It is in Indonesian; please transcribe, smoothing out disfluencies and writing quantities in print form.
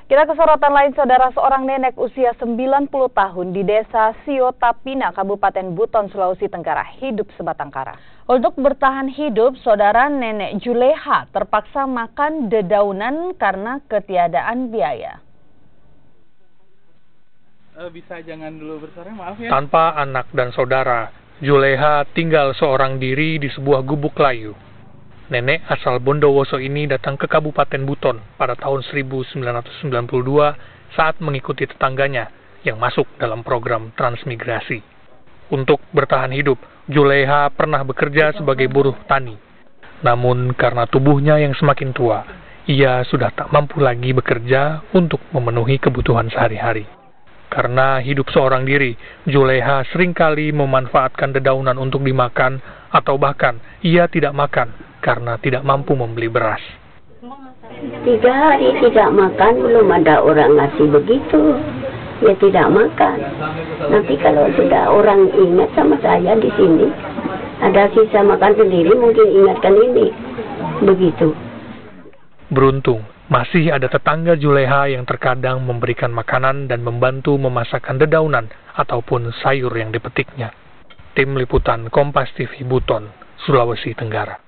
Kita ke sorotan lain, saudara. Seorang nenek usia 90 tahun di desa Siotapina, Kabupaten Buton, Sulawesi Tenggara, hidup sebatang kara. Untuk bertahan hidup, saudara, nenek Juleha terpaksa makan dedaunan karena ketiadaan biaya. Bisa jangan dulu bersuara, maaf ya. Tanpa anak dan saudara, Juleha tinggal seorang diri di sebuah gubuk layu. Nenek asal Bondowoso ini datang ke Kabupaten Buton pada tahun 1992 saat mengikuti tetangganya yang masuk dalam program transmigrasi. Untuk bertahan hidup, Juleha pernah bekerja sebagai buruh tani. Namun karena tubuhnya yang semakin tua, ia sudah tak mampu lagi bekerja untuk memenuhi kebutuhan sehari-hari. Karena hidup seorang diri, Juleha seringkali memanfaatkan dedaunan untuk dimakan atau bahkan ia tidak makan karena tidak mampu membeli beras. 3 hari tidak makan, belum ada orang ngasih begitu. Ya tidak makan. Nanti kalau sudah orang ingat sama saya di sini, ada sisa makan sendiri, mungkin ingatkan ini. Begitu. Beruntung, masih ada tetangga Juleha yang terkadang memberikan makanan dan membantu memasakkan dedaunan ataupun sayur yang dipetiknya. Tim Liputan Kompas TV Buton, Sulawesi Tenggara.